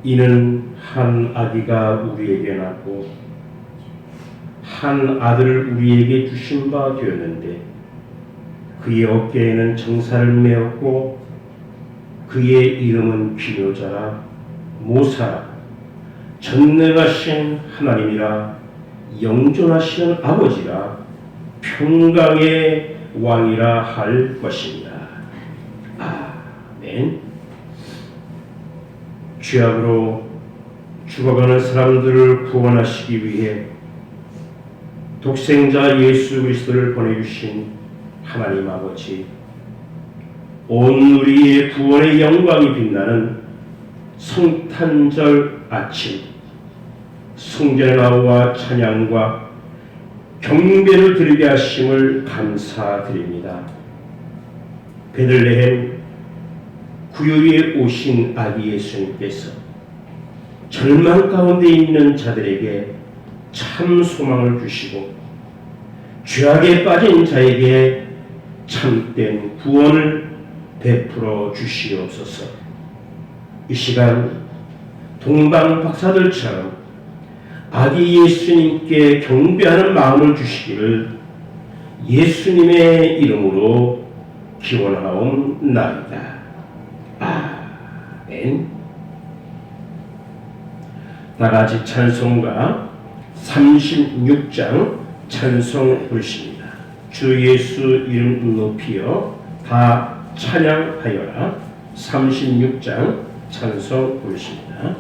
이는 한 아기가 우리에게 낳고 한 아들을 우리에게 주신 바 되었는데 그의 어깨에는 정사를 메었고 그의 이름은 기묘자라 모사라 전능하신 하나님이라 영존하시는 아버지라 평강의 왕이라 할 것입니다. 아멘. 죄악으로 죽어가는 사람들을 구원하시기 위해 독생자 예수 그리스도를 보내주신 하나님 아버지, 온 우리의 구원의 영광이 빛나는 성탄절 아침, 성전의 찬양과 경배를 드리게 하심을 감사드립니다. 베들레헴 구유에 오신 아기 예수님께서 절망 가운데 있는 자들에게 참 소망을 주시고 죄악에 빠진 자에게 참된 구원을 베풀어 주시옵소서. 이 시간 동방 박사들처럼 아기 예수님께 경배하는 마음을 주시기를 예수님의 이름으로 기원하옵나이다. 아멘. 다같이 찬송가 36장 찬송 부르십니다. 주 예수 이름 높이여 다 찬양하여라. 36장 찬송 부르십니다.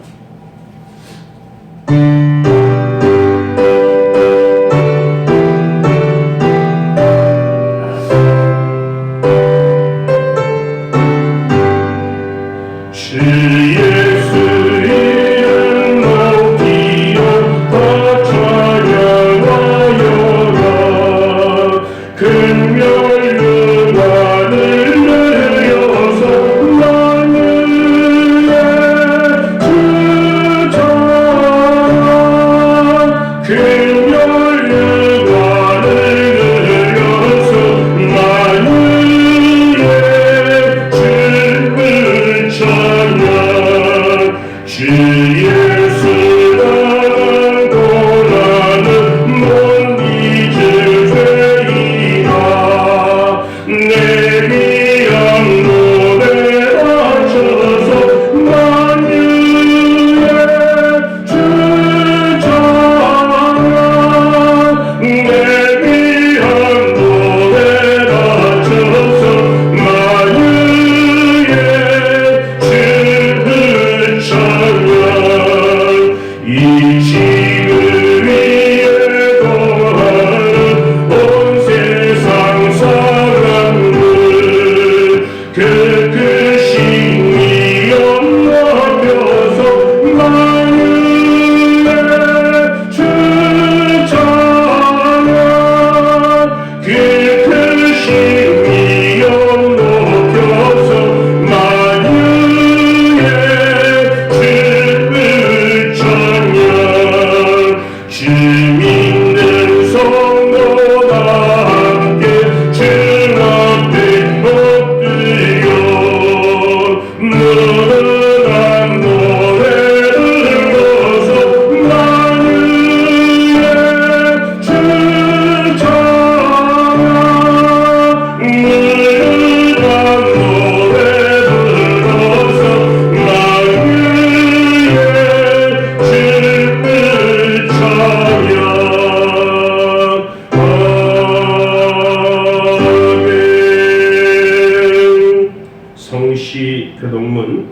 교동문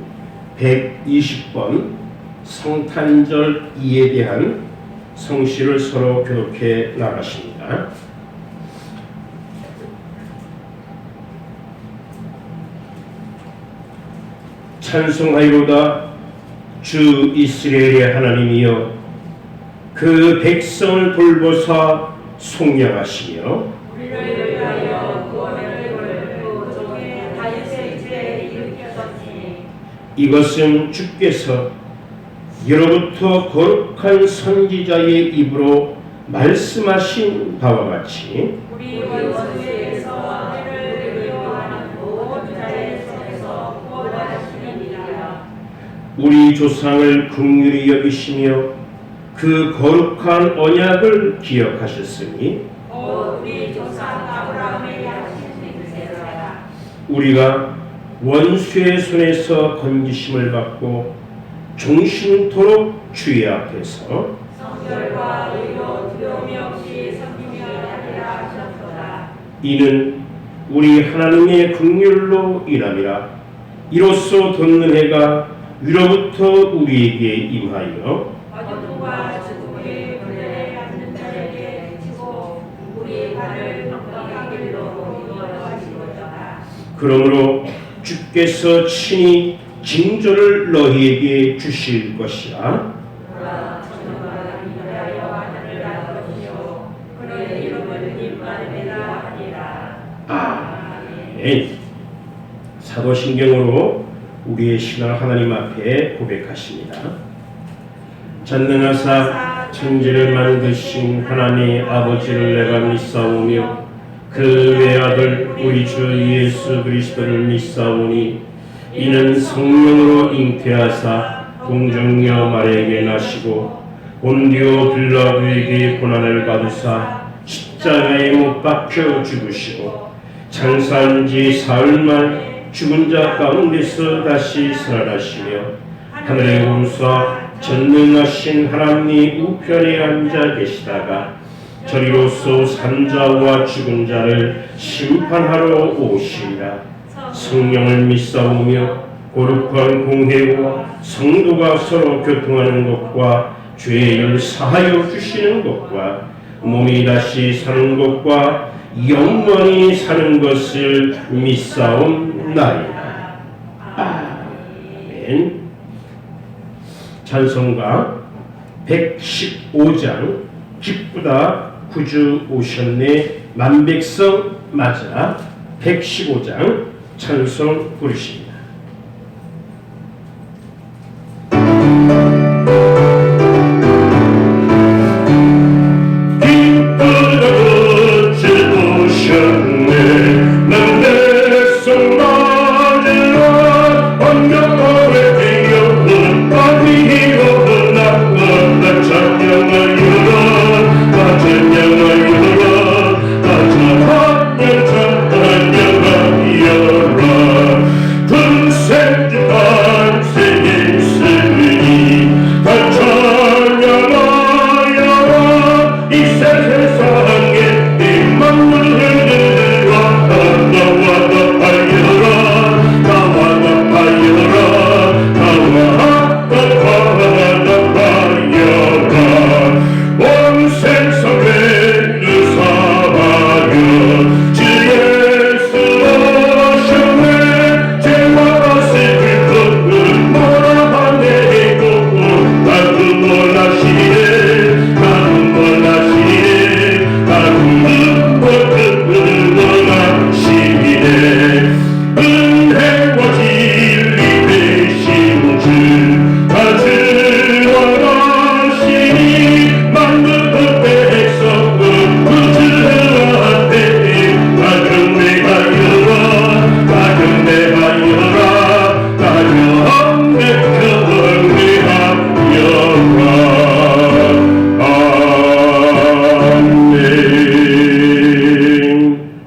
120번 성탄절 이에 대한 성시를 서로 교독해 나가십니다. 찬송하리로다 주 이스라엘의 하나님이여 그 백성을 돌보사 속량하시며 우리를 위하여 구원을 이루고 종의 다윗의 죄에 일으켰으니 이것은 주께서 예로부터 거룩한 선지자의 입으로 말씀하신 바와 같이 우리 원수에서 해를 미워하는 모든 자의 손에서 구원하시느니라. 우리 조상을 긍휼히 여기시며 그 거룩한 언약을 기억하셨으니 우리 조상 아브라함의 약속대로라. 우리가 원수의 손에서 건지심을 받고 종신토록 주의 앞에서 성결과 의로 두려움이 없이 섬기며 하리라 하셨도다. 이는 우리 하나님의 긍휼로 인함이라. 이로써 돋는 해가 위로부터 우리에게 임하여 어둠과 죽음의 분열에 앉는 자에게 비치고 우리 발을 평강의 길로 이끌어 가시고자. 그러므로 주께서 친히 징조를 너희에게 주실 것이라. 그러나 천국은 인하여 하늘을 날 것이요 그의 이름을 임마누엘이라 하리라. 아멘. 사도신경으로 우리의 신앙 하나님 앞에 고백하십니다. 전능하사 천지를 만드신 하나님 아버지를 내가 믿사오며 그 외아들 우리 주 예수 그리스도를 믿사오니 이는 성령으로 잉태하사 동정녀 마리아에게 나시고 본디오 빌라도에게 고난을 받으사 십자가에 못 박혀 죽으시고 장사한 지 사흘 만 죽은 자 가운데서 다시 살아나시며 하늘에 오르사 전능하신 하나님 우편에 앉아 계시다가 저리로서 산자와 죽은 자를 심판하러 오시리라. 성령을 믿사오며 거룩한 공회와 성도가 서로 교통하는 것과 죄를 사하여 주시는 것과 몸이 다시 사는 것과 영원히 사는 것을 믿사옵나이다. 아멘. 찬송가 115장 기쁘다 구주 오셨네 만백성 맞아 115장 찬송 부르십니다.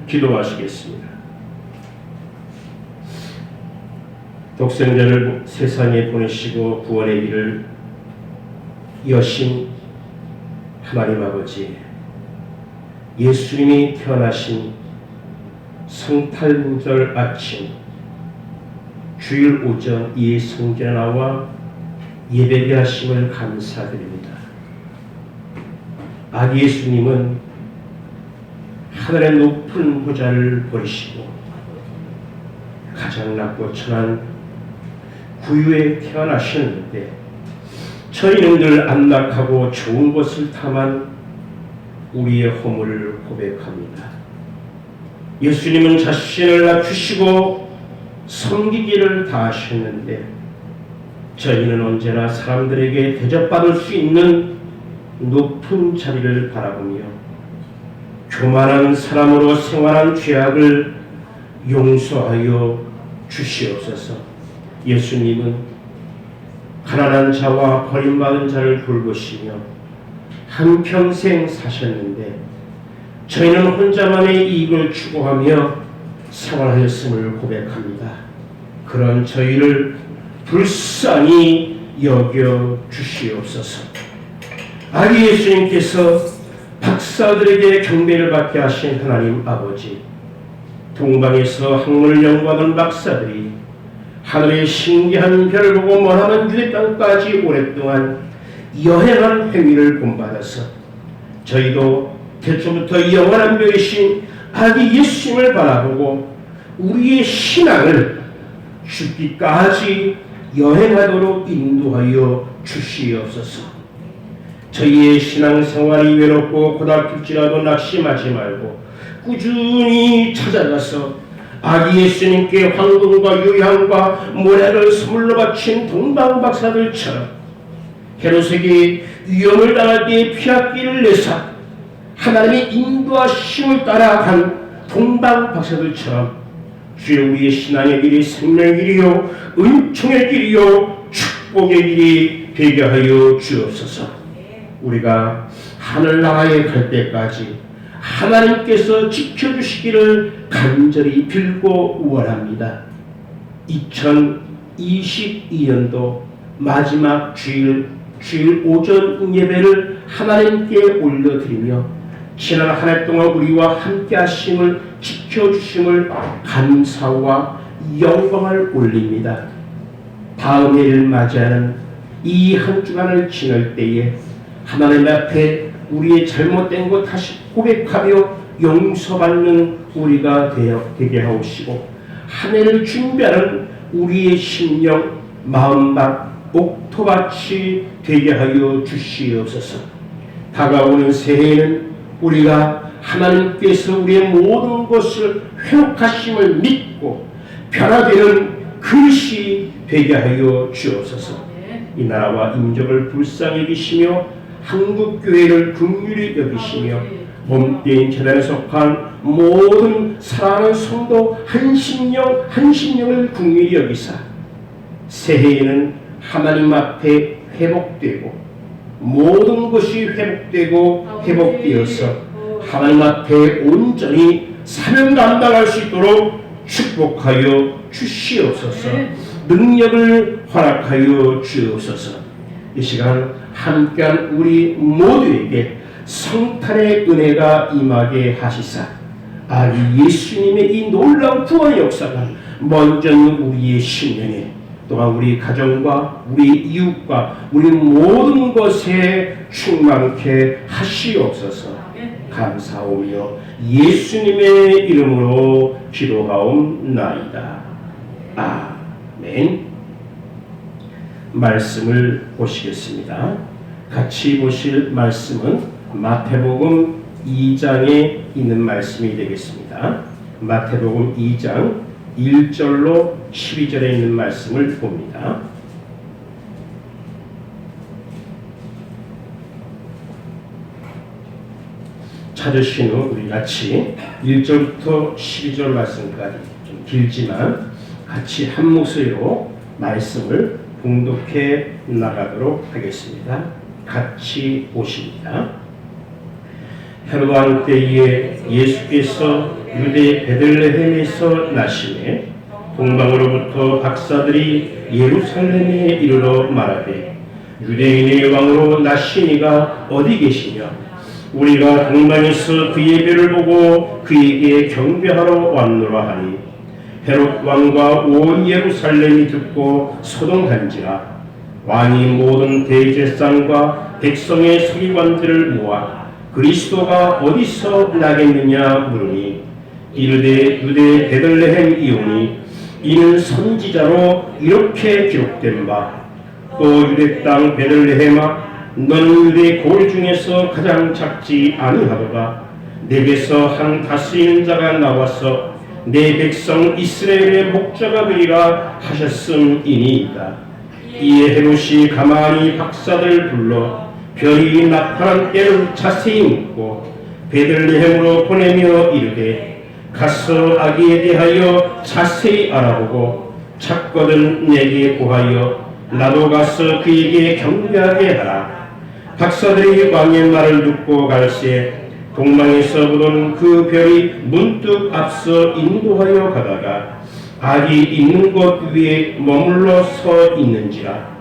기도하시겠습니다. 독생자를 세상에 보내시고 구원의 길을 여신 하나님 아버지, 예수님이 태어나신 성탄절 아침 주일 오전 이 성전에 나와 예배를 하심을 감사드립니다. 아기 예수님은 하늘의 높은 보좌를 버리시고 가장 낮고 천한 구유에 태어나셨는데 저희는 늘 안락하고 좋은 것을 탐한 우리의 허물을 고백합니다. 예수님은 자신을 낮추시고 섬기기를 다하셨는데 저희는 언제나 사람들에게 대접받을 수 있는 높은 자리를 바라보며 교만한 사람으로 생활한 죄악을 용서하여 주시옵소서. 예수님은 가난한 자와 버림받은 자를 돌보시며 한평생 사셨는데 저희는 혼자만의 이익을 추구하며 생활하였음을 고백합니다. 그런 저희를 불쌍히 여겨 주시옵소서. 아기 예수님께서 박사들에게 경배를 받게 하신 하나님 아버지, 동방에서 학문을 연구하던 박사들이 하늘의 신기한 별을 보고 머나먼 유대 땅까지 오랫동안 여행한 행위를 본받아서 저희도 태초부터 영원한 별이신 아기 예수님을 바라보고 우리의 신앙을 죽기까지 여행하도록 인도하여 주시옵소서. 저희의 신앙생활이 외롭고 고달플지라도 낙심하지 말고 꾸준히 찾아가서 아기 예수님께 황금과 유향과 모래를 선물로 바친 동방박사들처럼 헤롯에게 위험을 당할 때 피하기를 내사 하나님의 인도하심을 따라간 동방박사들처럼 주여 우리의 신앙의 길이 생명의 길이요 은총의 길이요 축복의 길이 되게 하여 주옵소서. 우리가 하늘나라에 갈 때까지 하나님께서 지켜주시기를 간절히 빌고 원합니다. 2022년도 마지막 주일 오전 예배를 하나님께 올려드리며 지난 한 해 동안 우리와 함께 하심을 지켜주심을 감사와 영광을 올립니다. 다음 해를 맞이하는 이 한 주간을 지낼 때에 하나님 앞에 우리의 잘못된 것 다시 고백하며 용서받는 우리가 되게 하옵시고 한 해를 준비하는 우리의 심령, 마음밭, 옥토밭이 되게 하여 주시옵소서. 다가오는 새해에는 우리가 하나님께서 우리의 모든 것을 회복하심을 믿고 변화되는 그릇이 되게 하여 주옵소서. 이 나라와 인족을 불쌍히 여기시며 한국교회를 긍휼히 여기시며 몸된 재단에 속한 모든 사랑하는 성도 한심령을 긍휼히 여기사 새해에는 하나님 앞에 회복되고 모든 것이 회복되어서 하나님 앞에 온전히 사명 감당할 수 있도록 축복하여 주시옵소서. 능력을 허락하여 주옵소서. 이 시간 함께한 우리 모두에게 성탄의 은혜가 임하게 하시사 아기 예수님의 이 놀라운 구원의 역사가 먼저는 우리의 심령에 또한 우리 가정과 우리 이웃과 우리 모든 것에 충만케 하시옵소서. 감사하며 예수님의 이름으로 기도하옵나이다. 아멘. 말씀을 보시겠습니다. 같이 보실 말씀은 마태복음 2장에 있는 말씀이 되겠습니다. 마태복음 2장 1절로 12절에 있는 말씀을 봅니다. 찾으신 후 우리 같이 1절부터 12절 말씀까지 좀 길지만 같이 한 목소리로 말씀을 봉독해 나가도록 하겠습니다. 같이 보십니다. 헤롯 왕 때에 예수께서 유대 베들레헴에서 나시매 동방으로부터 박사들이 예루살렘에 이르러 말하되 유대인의 왕으로 나시니가 어디 계시냐? 우리가 동방에서 그의 별을 보고 그에게 경배하러 왔노라 하니 헤롯 왕과 온 예루살렘이 듣고 소동한지라. 왕이 모든 대제사장과 백성의 서기관들을 모아 그리스도가 어디서 나겠느냐 물으니 이르되 유대 베들레헴 이오니 이는 선지자로 이렇게 기록된 바 또 유대 땅 베들레헴아 너는 유대 고을 중에서 가장 작지 아니하도다. 내게서 한 다스리는 자가 나와서 내 백성 이스라엘의 목자가 되리라 하셨음이니이다. 이에 헤롯이 가만히 박사들 불러 별이 나타난 때를 자세히 묻고 베들레헴으로 보내며 이르되 가서 아기에 대하여 자세히 알아보고 찾거든 내게 고하여 나도 가서 그에게 경배하게 하라. 박사들이 왕의 말을 듣고 갈새 동방에서 보던 그 별이 문득 앞서 인도하여 가다가 악이 있는 곳 위에 머물러 서 있는지라.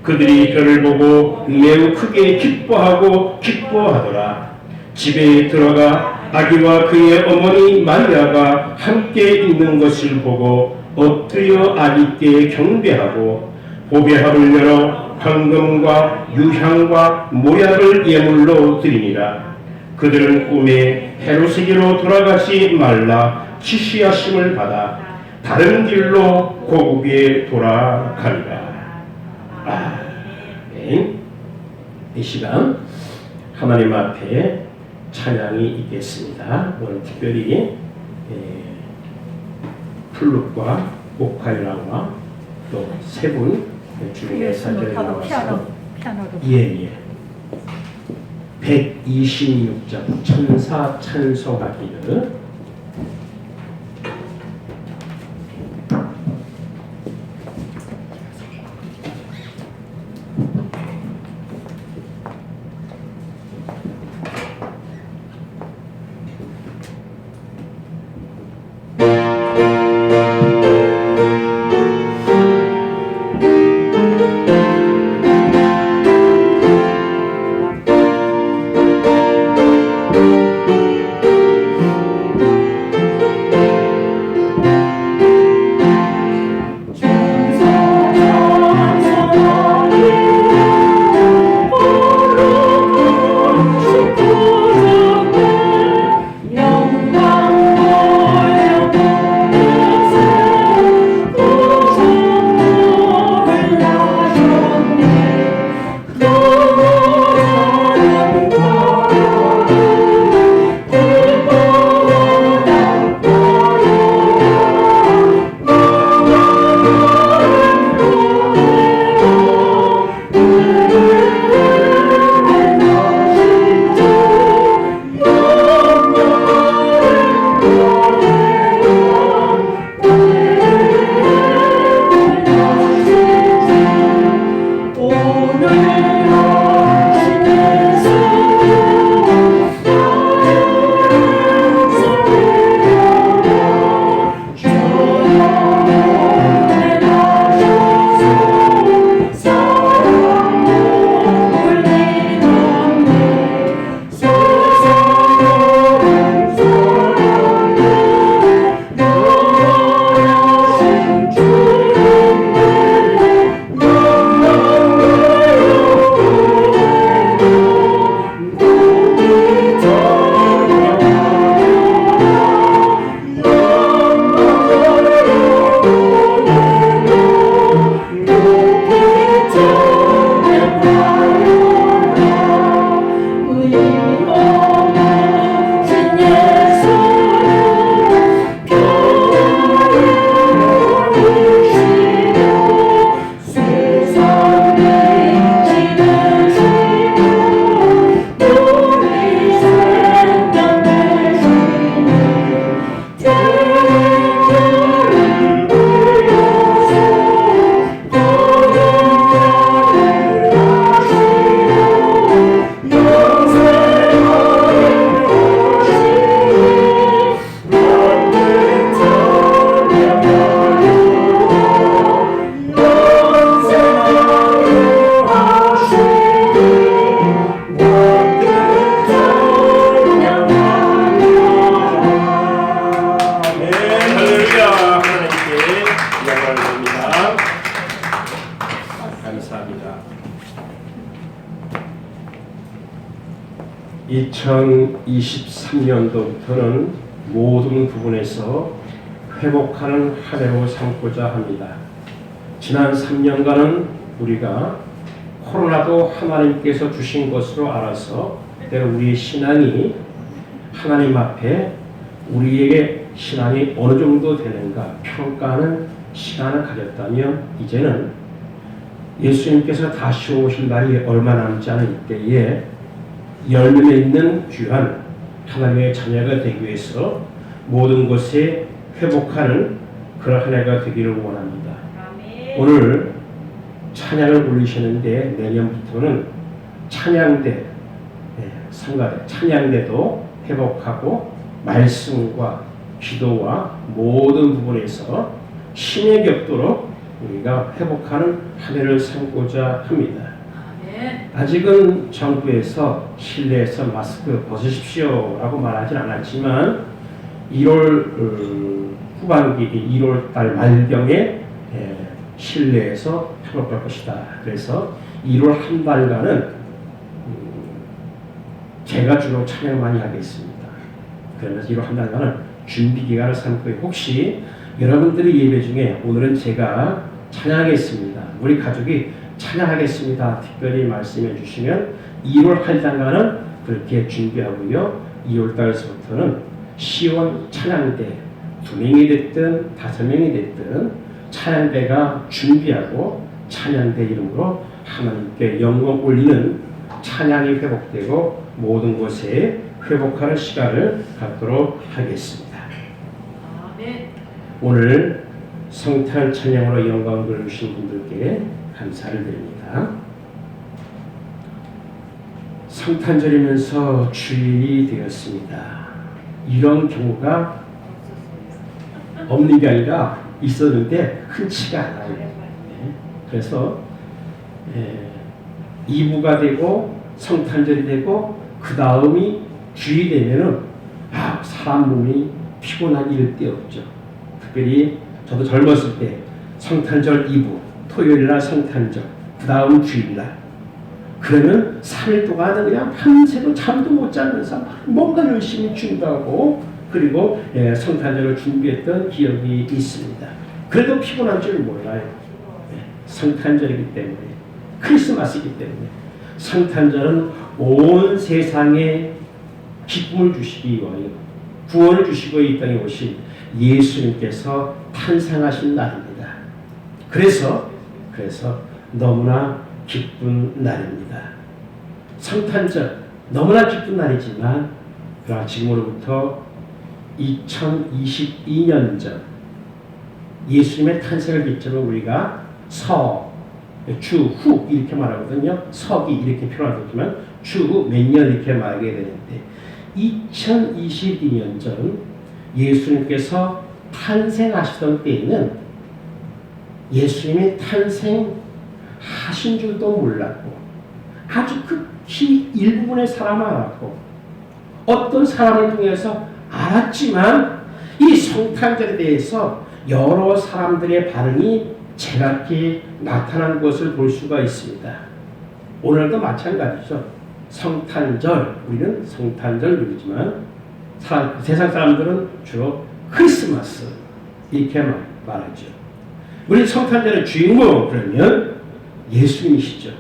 그들이 별을 보고 매우 크게 기뻐하더라. 집에 들어가 아기와 그의 어머니 마리아가 함께 있는 것을 보고 엎드려 아기께 경배하고 보배합을 열어 황금과 유향과 모약을 예물로 드리니라. 그들은 꿈에 헤로시기로 돌아가지 말라 지시하심을 받아 다른 길로 고국에 돌아가리라. 아멘. 이 시간 하나님 앞에 찬양이 있겠습니다. 오늘 특별히 플룻과 오카리나와 또 세 분 주님의 사절에 나와서 예예 126장 천사 찬송하기를 감사합니다. 2023년도부터는 모든 부분에서 회복하는 한 해로 삼고자 합니다. 지난 3년간은 우리가 코로나도 하나님께서 주신 것으로 알아서 때로 우리의 신앙이 하나님 앞에 우리에게 신앙이 어느 정도 되는가 평가하는 시간을 가졌다면, 이제는 예수님께서 다시 오실 날이 얼마 남지 않은 때에 열매 맺는 귀한 하나님의 자녀가 되기 위해서 모든 것에 회복하는 그런 한 해가 되기를 원합니다. 오늘 찬양을 올리셨는데 내년부터는 찬양대, 성가대, 찬양대도 회복하고 말씀과 기도와 모든 부분에서 신의 격도로 우리가 회복하는 한 해를 삼고자 합니다. 아직은 정부에서 실내에서 마스크 벗으십시오 라고 말하진 않았지만 1월 후반기 1월 달 말경에 실내에서 회복할 것이다. 그래서 1월 한 달간은 제가 주로 찬양 많이 하겠습니다. 그러면서 1월 한 달간은 준비 기간을 삼고 혹시 여러분들의 예배 중에 오늘은 제가 찬양하겠습니다. 우리 가족이 찬양하겠습니다. 특별히 말씀해 주시면 1월 한 달간은 그렇게 준비하고요. 2월 달서부터는 시원 찬양대 2명이 됐든 5명이 됐든 찬양대가 준비하고 찬양대 이름으로 하나님께 영광 올리는 찬양이 회복되고 모든 곳에 회복하는 시간을 갖도록 하겠습니다. 오늘 성탄 찬양으로 영광을 돌려주신 분들께 감사를 드립니다. 성탄절이면서 주일이 되었습니다. 이런 경우가 없는 게 아니라 있었는데 흔치가 않아요. 그래서 2부가 되고 성탄절이 되고 그 다음이 주일이 되면은 사람 몸이 피곤한 일대 없죠. 특별히 저도 젊었을 때 성탄절 2부 토요일날 성탄절 그 다음 주일날 그러면 3일 동안은 그냥 밤새도 잠도 못 자면서 뭔가 열심히 준비하고 그리고 성탄절을 준비했던 기억이 있습니다. 그래도 피곤한 줄 몰라요. 성탄절이기 때문에 크리스마스이기 때문에 성탄절은 온 세상에 기쁨을 주시기 위하여 구원을 주시고 이 땅에 오신 예수님께서 탄생하신 날입니다. 그래서 너무나 기쁜 날입니다. 성탄절 너무나 기쁜 날이지만 그러나 지금으로부터 2022년 전 예수님의 탄생을 기점으로 우리가 주후 이렇게 말하거든요. 석이 이렇게 표현하지만 주후 몇 년 이렇게 말하게 되는데 2022년 전 예수님께서 탄생하시던 때에는 예수님이 탄생하신 줄도 몰랐고 아주 극히 일부분의 사람을 알았고 어떤 사람을 통해서 알았지만 이 성탄절에 대해서 여러 사람들의 반응이 제각기 나타난 것을 볼 수가 있습니다. 오늘도 마찬가지죠. 성탄절, 우리는 성탄절 누리지만 세상 사람들은 주로 크리스마스 이렇게 말하죠. 우리 성탄절의 주인공 그러면 예수님이시죠.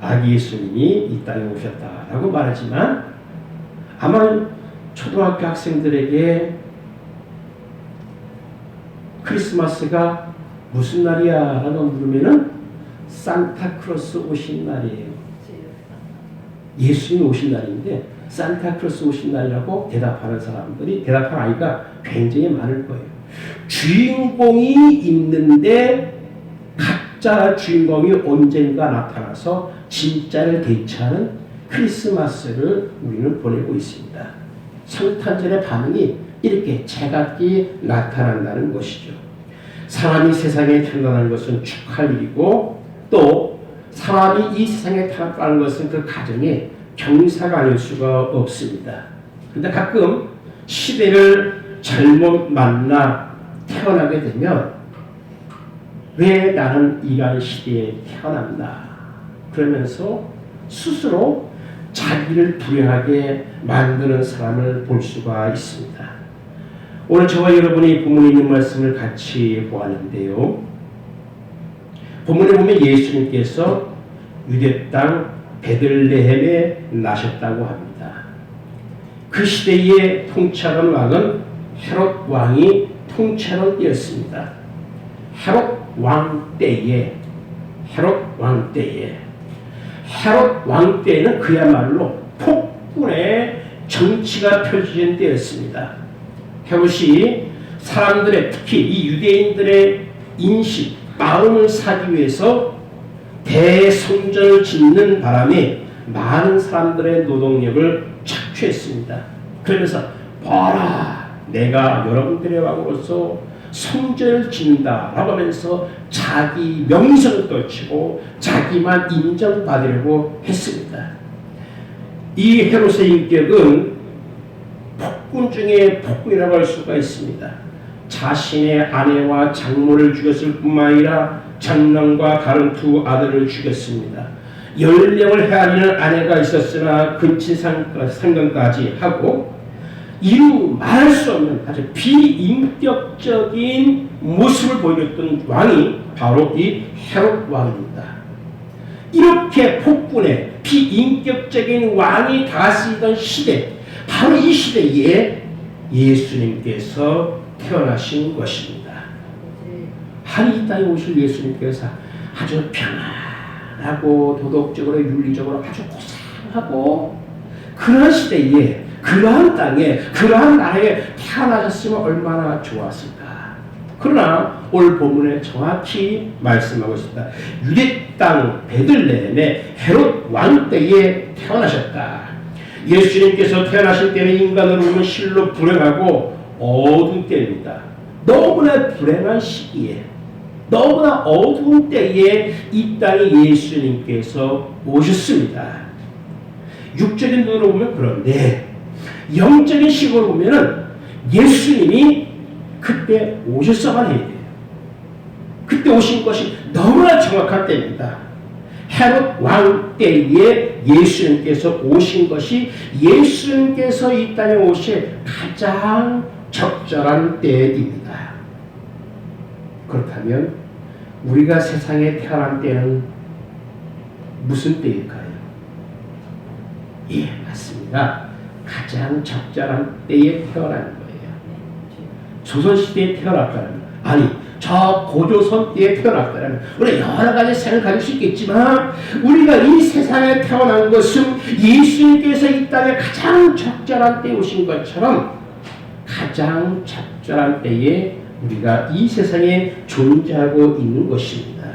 아기 예수님이 이 땅에 오셨다라고 말하지만 아마 초등학교 학생들에게 크리스마스가 무슨 날이야? 라고 물으면은 산타크로스 오신 날이에요. 예수님이 오신 날인데 산타크로스 오신 날이라고 대답하는 아이가 굉장히 많을 거예요. 주인공이 있는데 가짜 주인공이 언젠가 나타나서 진짜를 대체하는 크리스마스를 우리는 보내고 있습니다. 성탄절의 반응이 이렇게 제각기 나타난다는 것이죠. 사람이 세상에 태어나는 것은 축하할 일이고 또 사람이 이 세상에 태어나는 것은 그 가정의 경사가 아닐 수가 없습니다. 그런데 가끔 시대를 잘못 만나 태어나게 되면 왜 나는 이러한 시대에 태어났나 그러면서 스스로 자기를 불행하게 만드는 사람을 볼 수가 있습니다. 오늘 저와 여러분이 본문에 있는 말씀을 같이 보았는데요. 본문에 보면 예수님께서 유대 땅 베들레헴에 나셨다고 합니다. 그 시대에 통치하던 왕은 헤롯 왕이 통치하던 때였습니다. 헤롯 왕 때에는 그야말로 폭군의 정치가 펼쳐진 때였습니다. 헤롯이 사람들의 특히 이 유대인들의 인식, 마음을 사기 위해서 대성전을 짓는 바람에 많은 사람들의 노동력을 착취했습니다. 그러면서 봐라, 내가 여러분들의 왕으로서 성전을 짓는다라고 하면서 자기 명성을 떨치고 자기만 인정받으려고 했습니다. 이 헤롯의 인격은 폭군 중에 폭군이라고 할 수가 있습니다. 자신의 아내와 장모를 죽였을 뿐만 아니라 장남과 다른 두 아들을 죽였습니다. 10명을 헤아리는 아내가 있었으나 근친상간까지 하고 이루 말할 수 없는 아주 비인격적인 모습을 보여줬던 왕이 바로 이 헤롯 왕입니다. 이렇게 폭군의 비인격적인 왕이 다스리던 시대, 바로 이 시대에 예수님께서 태어나신 것입니다. 이 땅에 오실 예수님께서 아주 평안하고 도덕적으로 윤리적으로 아주 고상하고 그러한 시대에 그러한 땅에 그러한 나라에 태어나셨으면 얼마나 좋았을까. 그러나 오늘 본문에 정확히 말씀하고 있습니다. 유대 땅 베들레헴의 헤롯 왕 때에 태어나셨다. 예수님께서 태어나실 때는 인간으로 보면 실로 불행하고 어두운 때입니다. 너무나 불행한 시기에 너무나 어두운 때에 이 땅에 예수님께서 오셨습니다. 육적인 눈으로 보면 그런데 영적인 시각으로 보면은 예수님이 그때 오셨어만 해야 돼요. 그때 오신 것이 너무나 정확한 때입니다. 헤롯 왕 때에 예수님께서 오신 것이 예수님께서 이 땅에 오실 가장 적절한 때입니다. 그렇다면 우리가 세상에 태어난 때는 무슨 때일까요? 예, 맞습니다. 가장 적절한 때에 태어난 거예요. 조선시대에 태어났다면, 아니 저 고조선 때에 태어났다면 우리 여러 가지 생각을 가질 수 있겠지만 우리가 이 세상에 태어난 것은 예수님께서 이 땅에 가장 적절한 때에 오신 것처럼 가장 적절한 때에 우리가 이 세상에 존재하고 있는 것입니다.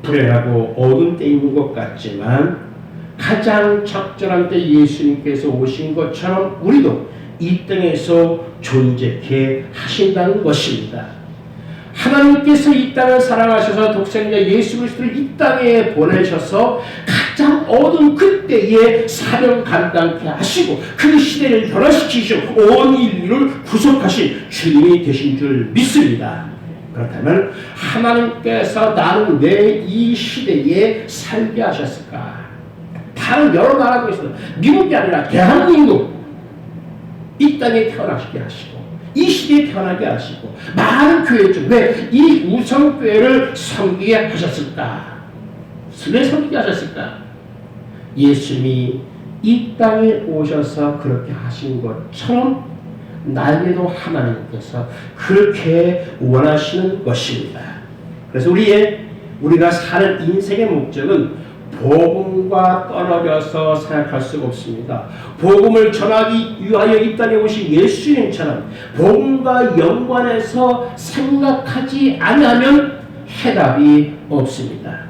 불행하고 어두운 때에 있는 것 같지만 가장 적절한 때 예수님께서 오신 것처럼 우리도 이 땅에서 존재케 하신다는 것입니다. 하나님께서 이 땅을 사랑하셔서 독생자 예수 그리스도를 이 땅에 보내셔서 가장 어두운 그때에 사명 감당케 하시고 그 시대를 변화시키시고 온 인류를 구속하신 주님이 되신 줄 믿습니다. 그렇다면 하나님께서 나를 왜 이 시대에 살게 하셨을까? 다른 여러 나라도 있어요. 미국이 아니라 대한민국 이 땅에 태어나게 하시고 이 시대에 태어나게 하시고 많은 교회 중 왜 이 우성교회를 섬기게 하셨을까? 왜 섬기게 하셨을까? 예수님이 이 땅에 오셔서 그렇게 하신 것처럼 나에게도 하나님께서 그렇게 원하시는 것입니다. 그래서 우리가 사는 인생의 목적은 복음과 떨어져서 생각할 수가 없습니다. 복음을 전하기 위하여 이 땅에 오신 예수님처럼 복음과 연관해서 생각하지 않으면 해답이 없습니다.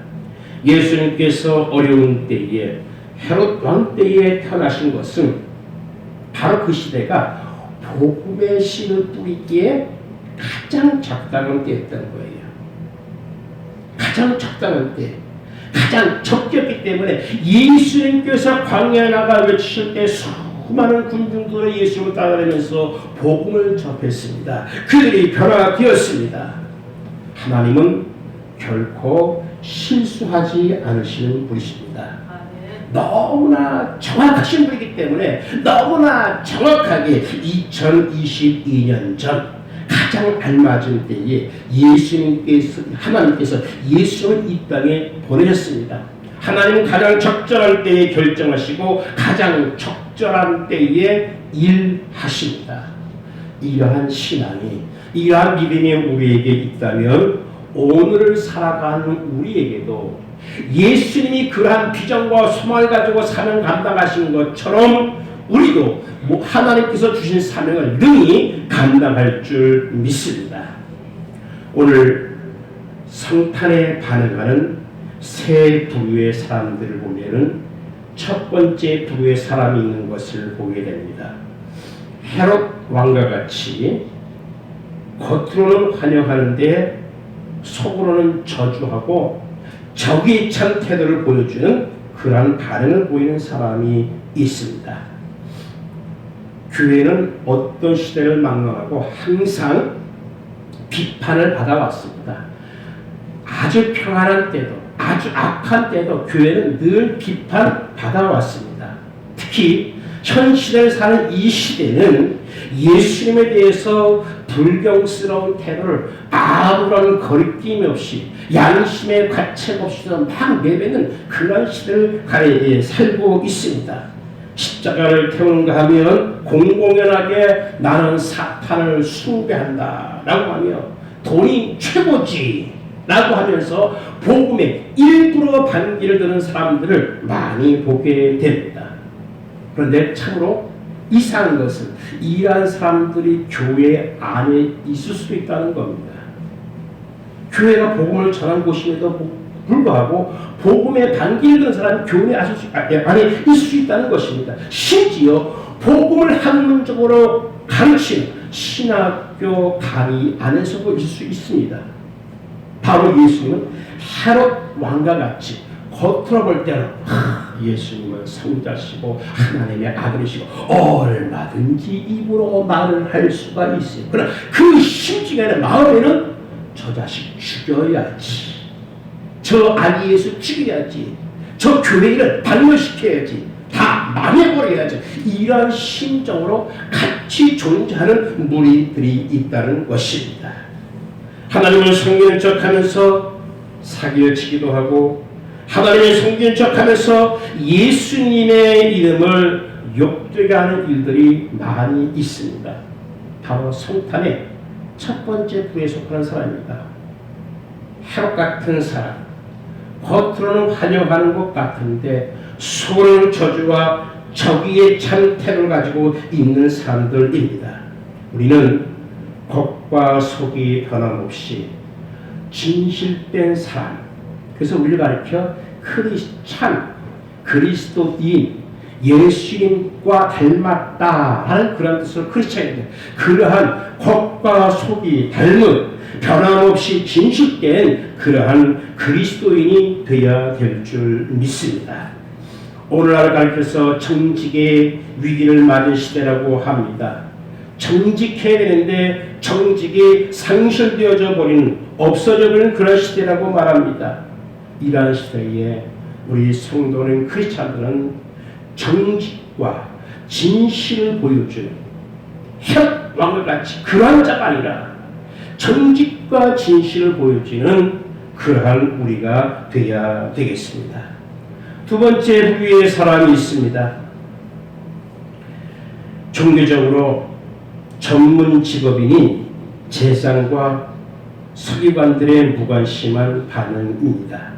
예수님께서 어려운 때에 헤롯 왕 때에 태어나신 것은 바로 그 시대가 복음의 씨를 뿌리기에 가장 적당한 때였던 거예요. 가장 적당한 때, 가장 적겼기 때문에 예수님께서 광야에 나가 외치실 때 수많은 군중들이 예수님을 따라다니면서 복음을 접했습니다. 그들이 변화되었습니다. 하나님은 결코 실수하지 않으시는 분이십니다. 너무나 정확하신 분이기 때문에 너무나 정확하게 2022년 전 가장 알맞은 때에 하나님께서 예수를 이 땅에 보내셨습니다. 하나님은 가장 적절한 때에 결정하시고 가장 적절한 때에 일하십니다. 이러한 신앙이, 이러한 믿음이 우리에게 있다면 오늘을 살아가는 우리에게도 예수님이 그러한 비전과 소망을 가지고 사명 감당하신 것처럼 우리도 하나님께서 주신 사명을 능히 감당할 줄 믿습니다. 오늘 성탄에 반응하는 세 부류의 사람들을 보면은 첫 번째 부류의 사람이 있는 것을 보게 됩니다. 헤롯 왕과 같이 겉으로는 환영하는데 속으로는 저주하고 적이 찬 태도를 보여주는 그러한 반응을 보이는 사람이 있습니다. 교회는 어떤 시대를 막론하고 항상 비판을 받아왔습니다. 아주 평안한 때도 아주 악한 때도 교회는 늘 비판받아왔습니다. 특히 현 시대를 사는 이 시대는 예수님에 대해서 불경스러운 태도를 아무런 거리낌 없이 양심의 가책 없이도 막 내뱉는 그런 시대를 살고 있습니다. 십자가를 태우는가 하면 공공연하게 나는 사탄을 숭배한다 라고 하며 돈이 최고지 라고 하면서 복음에 일부러 반기를 드는 사람들을 많이 보게 됩니다. 그런데 참으로 이상한 것은 이러한 사람들이 교회 안에 있을 수 있다는 겁니다. 교회가 복음을 전한 곳임에도 불구하고 복음에 반기를 드는 사람이 교회 안에 있을 수 있다는 것입니다. 심지어 복음을 학문적으로 가르치는 신학교 강의 안에서도 있을 수 있습니다. 바로 예수님은 헤롯 왕과 같이 겉으로 볼 때는 예수님은 성자시고 하나님의 아들이시고 얼마든지 입으로 말을 할 수가 있어요. 그러나 그 심중에는 마음에는 저 자식 죽여야지, 저 아기 예수 죽여야지, 저 교회를 반멸시켜야지, 다 망해버려야지, 이런 심정으로 같이 존재하는 무리들이 있다는 것입니다. 하나님을 섬기는 척하면서 사기를 치기도 하고 하나님을 섬기는 척하면서 예수님의 이름을 욕되게 하는 일들이 많이 있습니다. 바로 성탄의 첫 번째 부에 속하는 사람입니다. 헤롯 같은 사람, 겉으로는 환영하는 것 같은데 속으로는 저주와 적의의 찬 태도를 가지고 있는 사람들입니다. 우리는 겉과 속이 변함없이 진실된 사람, 그래서 우리를 가르쳐 참 그리스도인 예수님과 닮았다 하는 그런 뜻으로 크리스찬인데, 그러한 겉과 속이 닮은 변함없이 진실된 그러한 그리스도인이 되어야 될 줄 믿습니다. 오늘날 가르쳐서 정직의 위기를 맞은 시대라고 합니다. 정직해야 되는데 정직이 상실되어져 버리는, 없어져 버리는 그런 시대라고 말합니다. 이러한 시대에 우리 성도는, 크리스찬들은 정직과 진실을 보여주는 헤롯 왕과 같이 그러한 자가 아니라 정직과 진실을 보여주는 그러한 우리가 되어야 되겠습니다. 두 번째 부류의 사람이 있습니다. 종교적으로 전문 직업인이 재상과 서기관들의 무관심한 반응입니다.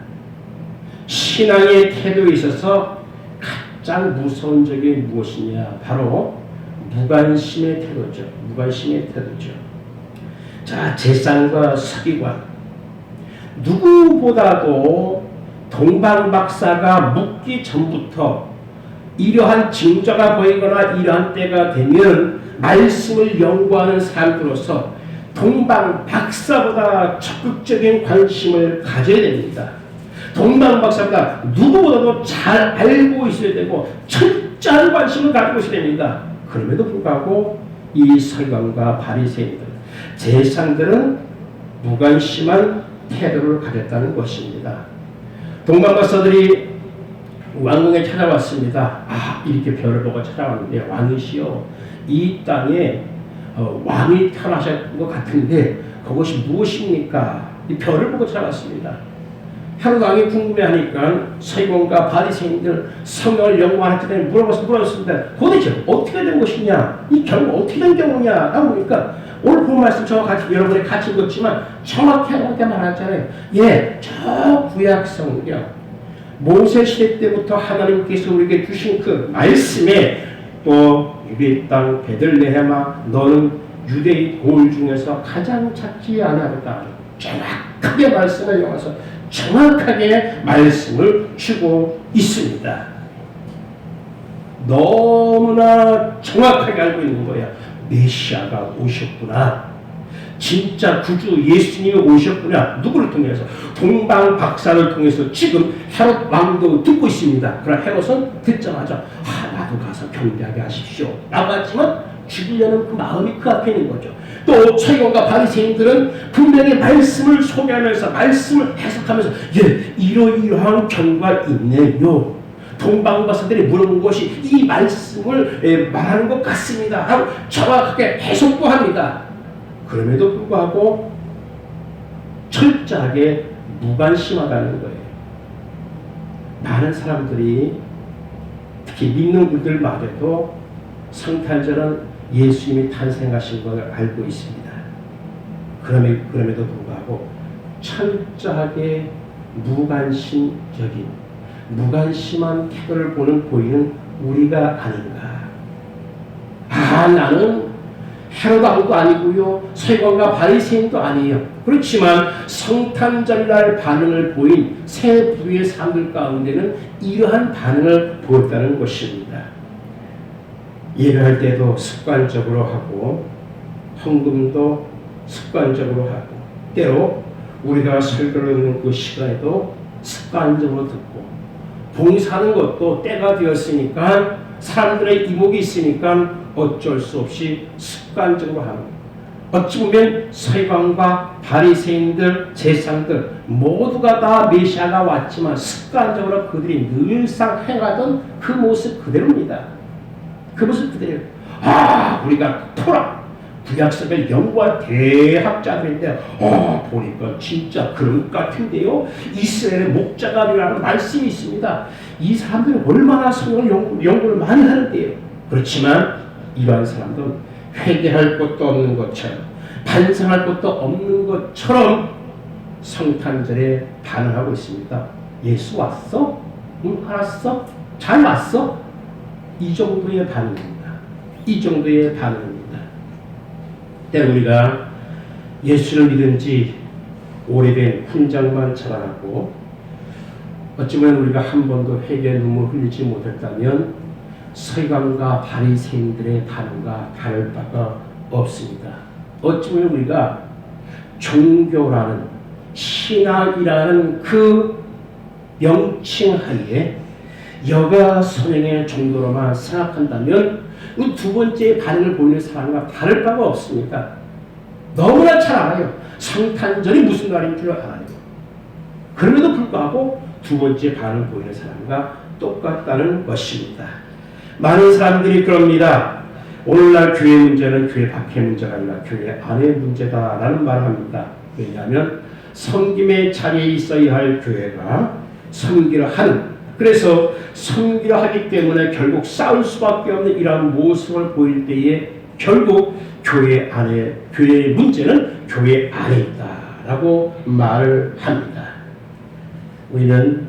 신앙의 태도에 있어서 가장 무서운 적이 무엇이냐? 바로 무관심의 태도죠. 무관심의 태도죠. 자, 재상과 서기관, 누구보다도 동방박사가 묻기 전부터 이러한 징조가 보이거나 이러한 때가 되면 말씀을 연구하는 사람들로서 동방박사보다 적극적인 관심을 가져야 됩니다. 동방박사보다 누구보다도 잘 알고 있어야 되고 철저한 관심을 가지고 있어야 됩니다. 그럼에도 불구하고 이 서기관과 바리새인들, 재상들은 무관심한 태도를 가졌다는 것입니다. 동방박사들이 왕궁에 찾아왔습니다. 이렇게 별을 보고 찾아왔는데, 왕이시여, 이 땅에 왕이 태어나실 것 같은데 그것이 무엇입니까? 이 별을 보고 찾아왔습니다. 헤롯 왕이 궁금해하니까 서기관과 바리새인들 성경을 연구하는 때에 물어봤습니다. 도대체 어떻게 된 것이냐? 이 경우 어떻게 된 경우냐? 라고 보니까 오늘 본 말씀 저와 같이 여러분이 같이 읽었지만 정확하게 말하잖아요. 저 구약 성경 모세 시대 때부터 하나님께서 우리에게 주신 그 말씀에 또 유대 땅 베들레헴아 너는 유대의 돌 중에서 가장 작지 아니하다. 정확 정확하게 말씀을 이용해서 정확하게 말씀을 주고 있습니다. 너무나 정확하게 알고 있는 거야. 메시아가 오셨구나. 진짜 구주 예수님이 오셨구나. 누구를 통해서? 동방 박사를 통해서 지금 헤롯 왕도 듣고 있습니다. 그러나 헤롯은 듣자마자 나도 가서 경배하게 하십시오 라고 하지만 죽이려는 그 마음이 그 앞에 있는 거죠. 또 서기관과 바리새인들은 분명히 말씀을 소개하면서 말씀을 해석하면서 이러이러한 경우가 있네요. 동방 박사들이 물어본 것이 이 말씀을 말하는 것 같습니다 라고 정확하게 해석도 합니다. 그럼에도 불구하고 철저하게 무관심하다는 거예요. 많은 사람들이 특히 믿는 분들마저도 성탄절은 예수님이 탄생하신 걸 알고 있습니다. 그럼에도 불구하고 철저하게 무관심한 태도를 보이는 우리가 아닌가. 나는 헤롯 왕도 아니고요, 서기관과 바리새인도 아니에요. 그렇지만 성탄절날 반응을 보인 세 부류의 사람들 가운데는 이러한 반응을 보였다는 것입니다. 예배할 때도 습관적으로 하고 헌금도 습관적으로 하고 때로 우리가 설교를 듣는 그 시간에도 습관적으로 듣고 봉사하는 것도 때가 되었으니까 사람들의 이목이 있으니까 어쩔 수 없이 습관적으로 하는 거예요. 어찌 보면 서기관과 바리새인들, 제사장들 모두가 다 메시아가 왔지만 습관적으로 그들이 늘상 행하던 그 모습 그대로입니다. 그 모습 그대로. 우리가 토라 구약성을 연구한 대학자들인데 보니까 진짜 그런 것 같은데요. 이스라엘의 목자가라는 말씀이 있습니다. 이 사람들은 얼마나 성경 연구를 많이 하는데요. 그렇지만 이러한 사람들은 회개할 것도 없는 것처럼 반성할 것도 없는 것처럼 성탄절에 반응하고 있습니다. 예수 왔어? 응, 알았어? 잘 왔어? 이 정도의 반응입니다. 이 정도의 반응입니다. 때로 우리가 예수를 믿은 지 오래된 훈장만 자라나고 어쩌면 우리가 한 번도 회개의 눈물 흘리지 못했다면 서기관과 바리새인들의 반응과 다를 바가 없습니다. 어쩌면 우리가 종교라는 신학이라는 그 명칭 하에 여가 선행의 정도로만 생각한다면 그 두 번째 반응을 보이는 사람과 다를 바가 없습니다. 너무나 잘 알아요. 성탄절이 무슨 날인 줄 알아요. 그럼에도 불구하고 두 번째 반응을 보이는 사람과 똑같다는 것입니다. 많은 사람들이 그럽니다. 오늘날 교회 문제는 교회 밖의 문제가 아니라 교회 안의 문제다라는 말을 합니다. 왜냐하면 섬김의 자리에 있어야 할 교회가 섬기려 하는, 그래서 섬기려 하기 때문에 결국 싸울 수밖에 없는 이러한 모습을 보일 때에 결국 교회의 문제는 교회 안에 있다라고 말을 합니다. 우리는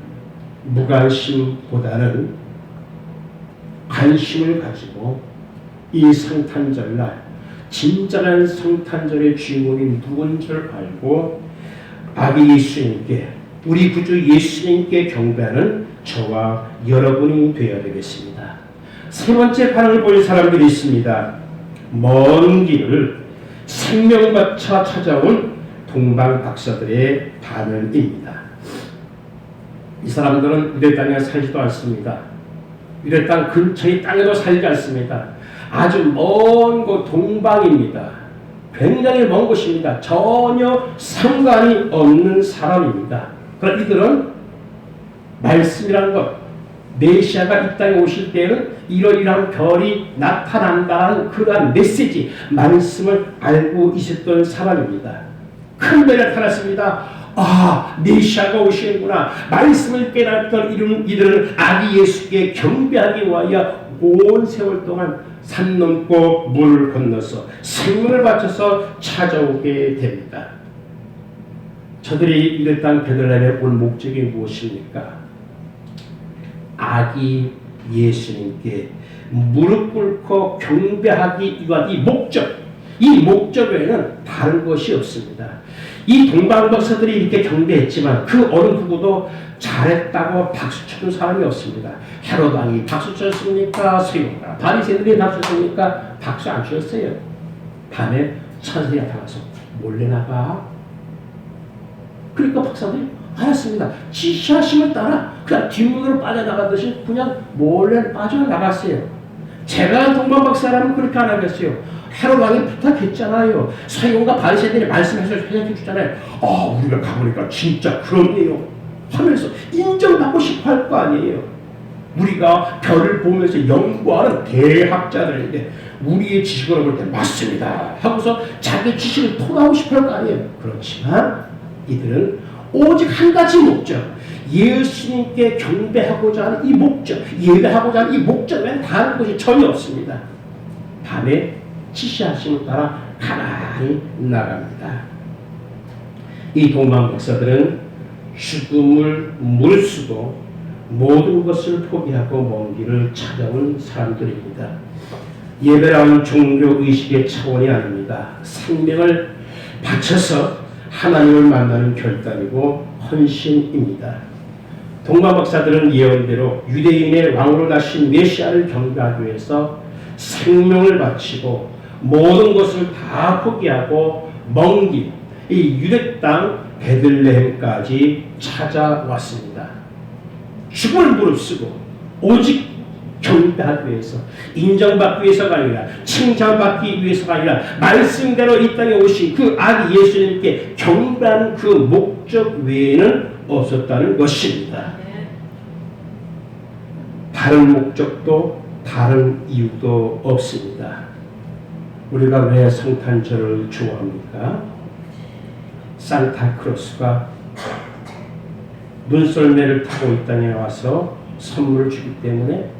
무관심보다는 관심을 가지고 이 성탄절날 진정한 성탄절의 주인공이 누군지를 알고 아기 예수님께, 우리 구주 예수님께 경배하는 저와 여러분이 되어야 되겠습니다. 세 번째 반응을 보일 사람들이 있습니다. 먼 길을 생명받쳐 찾아온 동방 박사들의 반응입니다. 이 사람들은 유대 땅에 살지도 않습니다. 유대 땅 근처의 땅에도 살지 않습니다. 아주 먼 곳 동방입니다. 굉장히 먼 곳입니다. 전혀 상관이 없는 사람입니다. 그러나 이들은 말씀이라는 것, 메시아가 이 땅에 오실 때는 이러이러한 별이 나타난다는 그러한 메시지, 말씀을 알고 있었던 사람입니다. 큰 별이 나타났습니다. 메시아가 오시는구나. 말씀을 깨달았던 이들은 아기 예수께 경배하기 위하여 온 세월 동안 산 넘고 물을 건너서 생명을 바쳐서 찾아오게 됩니다. 저들이 이들 땅 베들레헴에 올 목적이 무엇입니까? 아기 예수님께 무릎 꿇고 경배하기 위한 이 목적 외에는 다른 것이 없습니다. 이 동방박사들이 이렇게 경배했지만 그 어느 누구도 잘했다고 박수 쳐준 사람이 없습니다. 헤롯 왕이 박수 쳤습니까? 서기관과 바리새인들이 박수 쳤습니까? 박수 안 쳤어요. 밤에 천사가 나타나서 몰래 나가. 그러니까 박사들이 알았습니다. 지시하심을 따라 그냥 뒷문으로 빠져나가듯이 그냥 몰래 빠져나갔어요. 제가 동방박사라면 그렇게 안 하겠어요. 헤롯 왕이 부탁했잖아요. 서기관과 바리새인들이 말씀해서 회장해 주잖아요. 우리가 가보니까 진짜 그렇네요 하면서 인정받고 싶어 할 거 아니에요. 우리가 별을 보면서 연구하는 대학자들인데 우리의 지식으로 볼 때 맞습니다 하고서 자기 지식을 토로하고 싶어 할 거 아니에요. 그렇지만 이들은 오직 한 가지 목적, 예수님께 경배하고자 하는 이 목적, 예배하고자 하는 이 목적 외에는 다른 것이 전혀 없습니다. 밤에 지시하심을 따라 가만히 나갑니다. 이 동방박사들은 죽음을 무릅쓰고 모든 것을 포기하고 먼 길을 찾아온 사람들입니다. 예배라는 종교의식의 차원이 아닙니다. 생명을 바쳐서 하나님을 만나는 결단이고 헌신입니다. 동방박사들은 예언대로 유대인의 왕으로 나신 메시아를 경배하기 위해서 생명을 바치고 모든 것을 다 포기하고 먼 길, 이 유대 땅 베들레헴까지 찾아왔습니다. 죽음을 무릅쓰고 오직 경배하기 위해서, 인정받기 위해서가 아니라 칭찬받기 위해서가 아니라 말씀대로 이 땅에 오신 그 아기 예수님께 경배하는 그 목적 외에는 없었다는 것입니다. 다른 목적도 다른 이유도 없습니다. 우리가 왜 성탄절을 좋아합니까? 산타크로스가 눈썰매를 타고 이 땅에 와서 선물을 주기 때문에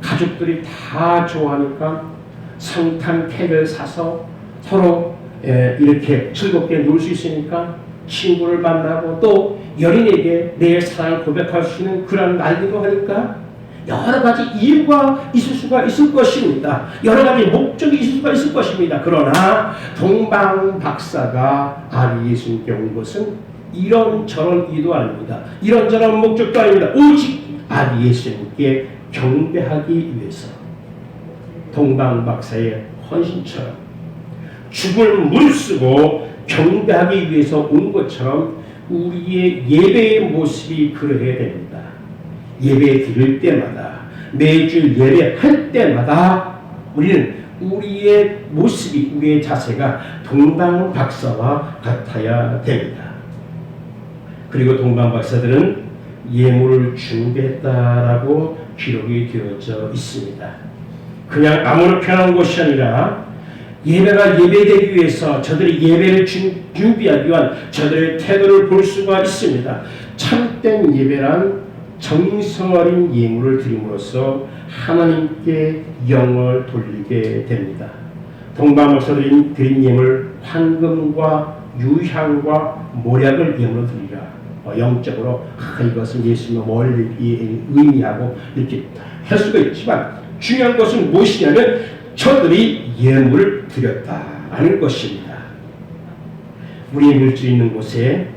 가족들이 다 좋아하니까 성탄 케이크를 사서 서로 이렇게 즐겁게 놀 수 있으니까 친구를 만나고 또 연인에게 내 사랑을 고백할 수 있는 그런 날이기도 하니까 여러 가지 이유가 있을 수가 있을 것입니다. 여러 가지 목적이 있을 수가 있을 것입니다. 그러나 동방 박사가 아기 예수님께 온 것은 이런저런 이유도 아닙니다. 이런저런 목적도 아닙니다. 오직 아기 예수님께 경배하기 위해서 동방 박사의 헌신처럼 죽을 무릅쓰고 경배하기 위해서 온 것처럼 우리의 예배의 모습이 그러해야 됩니다. 예배 드릴 때마다, 매주 예배할 때마다 우리는 우리의 모습이, 우리의 자세가 동방 박사와 같아야 됩니다. 그리고 동방 박사들은 예물을 준비했다라고 기록이 되어져 있습니다. 그냥 아무렇게나 한 것이 아니라 예배가 예배되기 위해서 저들이 예배를 준비하기 위한 저들의 태도를 볼 수가 있습니다. 참된 예배란 정성 어린 예물을 드림으로써 하나님께 영을 돌리게 됩니다. 동방 박사들이 드린 예물 황금과 유향과 모략을 예물로 드리라. 영적으로 이것은 예수님의 뭘 의미하고 이렇게 할 수가 있지만 중요한 것은 무엇이냐면 저들이 예물을 드렸다는 것입니다. 우리의 물질 있는 곳에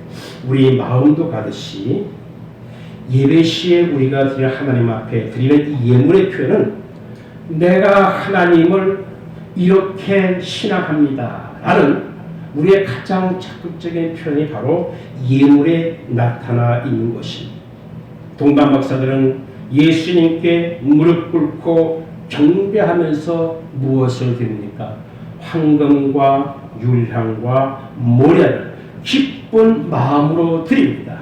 우리 마음도 가듯이 예배 시에 우리가 드리는 하나님 앞에 드리는 이 예물의 표현은 내가 하나님을 이렇게 신앙합니다 라는 우리의 가장 적극적인 표현이 바로 예물에 나타나 있는 것입니다. 동방 박사들은 예수님께 무릎 꿇고 경배하면서 무엇을 드립니까? 황금과 율향과 모략을 기쁜 마음으로 드립니다.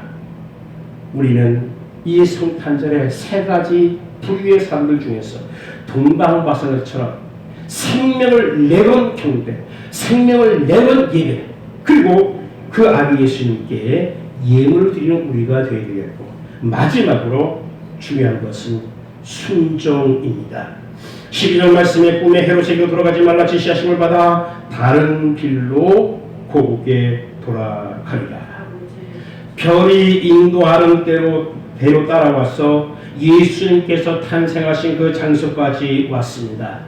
우리는 이 성탄절의 세 가지 부류의 사람들 중에서 동방 박사들처럼 생명을 내건 경배, 생명을 내건 예배, 그리고 그 아기 예수님께 예물을 드리는 우리가 되어야 되겠고, 마지막으로 중요한 것은 순종입니다. 12절 말씀에 꿈에 헤롯에게 돌아가지 말라 지시하심을 받아 다른 길로 고국에 돌아가리라. 별이 인도하는 대로 따라와서 예수님께서 탄생하신 그 장소까지 왔습니다.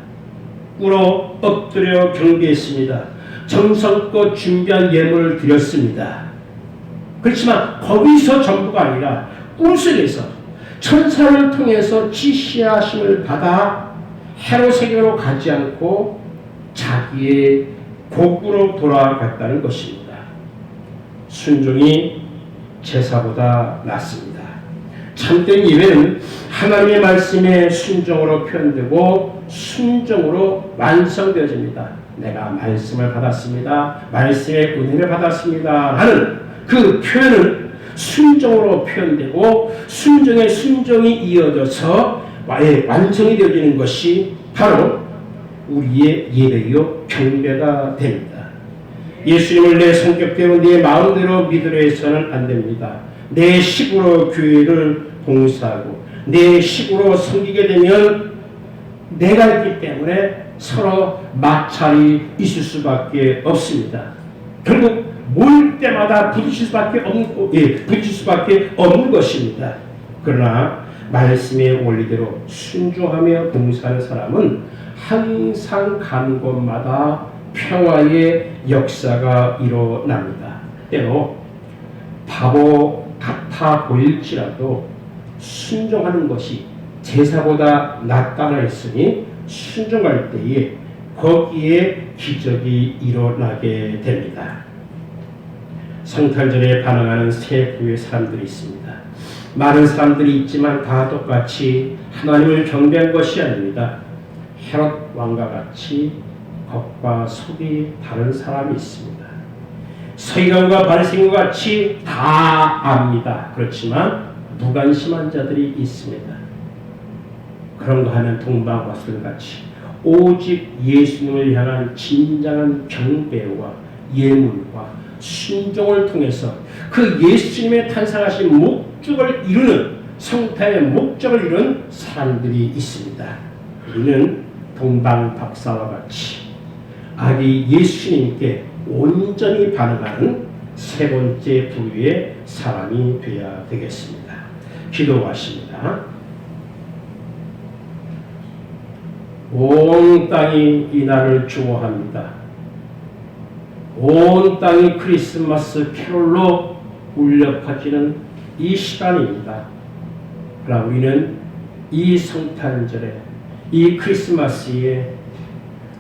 꿇어 엎드려 경배했습니다. 정성껏 준비한 예물을 드렸습니다. 그렇지만 거기서 전부가 아니라 꿈속에서 천사를 통해서 지시하심을 받아 헤롯에게로 가지 않고 자기의 곡으로 돌아갔다는 것입니다. 순종이 제사보다 낫습니다. 참된 예배는 하나님의 말씀에 순종으로 표현되고 순종으로 완성되어집니다. 내가 말씀을 받았습니다. 말씀의 은혜를 받았습니다. 하는 그 표현은 순종으로 표현되고 순종의 순종이 이어져서 완성이 되어지는 것이 바로 우리의 예배요 경배가 됩니다. 예수님을 내 성격대로 내 마음대로 믿으려 해서는 안 됩니다. 내 식으로 교회를 봉사하고 내 식으로 섬기게 되면 내가 있기 때문에 서로 마찰이 있을 수밖에 없습니다. 결국 모일 때마다 부딪힐 수밖에 없는 것입니다. 그러나 말씀의 원리대로 순종하며 봉사하는 사람은 항상 가는 곳마다 평화의 역사가 일어납니다. 때로 바보 같아 보일지라도 순종하는 것이 제사보다 낫다고 했으니 순종할 때에 거기에 기적이 일어나게 됩니다. 성탄절에 반응하는 세 부류의 사람들이 있습니다. 많은 사람들이 있지만 다 똑같이 하나님을 경배한 것이 아닙니다. 헤롯 왕과 같이 겉과 속이 다른 사람이 있습니다. 서기관과 바리새인과 같이 다 압니다. 그렇지만 무관심한 자들이 있습니다. 그런가 하면 동방과술같이 오직 예수님을 향한 진정한 경배와 예물과 순종을 통해서 그 예수님의 탄생하신 목적을 이루는 성탄의 목적을 이루는 사람들이 있습니다. 우리는 동방박사와 같이 아기 예수님께 온전히 반응하는 세 번째 부류의 사람이 되어야 되겠습니다. 기도하십니다. 온 땅이 이 날을 좋아합니다. 온 땅이 크리스마스 캐롤로 울려 퍼지는 이 시간입니다. 그러나 우리는 이 성탄절에 이 크리스마스에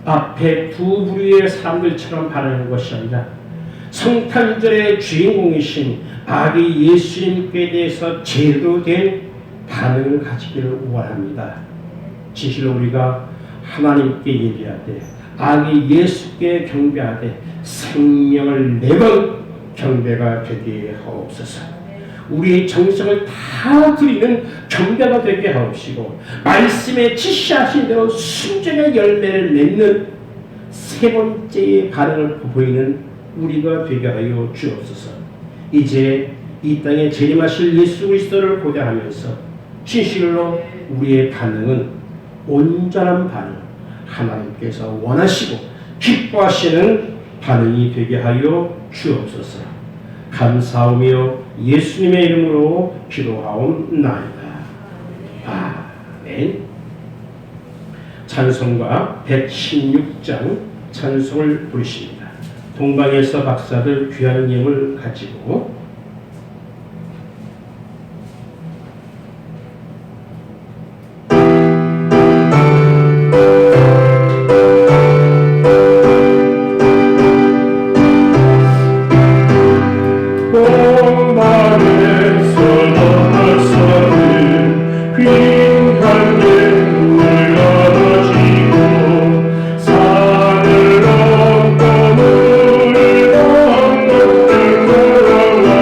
앞에 두 부류의 사람들처럼 반응하는 것이 아니라 성탄절의 주인공이신 아기 예수님께 대해서 제대로 된 반응을 가지기를 원합니다. 진실로 우리가 하나님께 예배하되 아기 예수께 경배하되 생명을 내건 경배가 되게 하옵소서. 우리의 정성을 다 드리는 경배가 되게 하옵시고 말씀에 지시하신 대로 순종의 열매를 맺는 세 번째의 반응을 보이는 우리가 되게 하여 주옵소서. 이제 이 땅에 재림하실 예수 그리스도를 고대하면서 진실로 우리의 반응은 온전한 반응, 하나님께서 원하시고 기뻐하시는 반응이 되게 하여 주옵소서. 감사하며 예수님의 이름으로 기도하옵나이다. 아멘. 찬송가 116장 찬송을 부르십니다. 동방에서 박사들 귀한 예물 가지고 산을 넘고 물 건너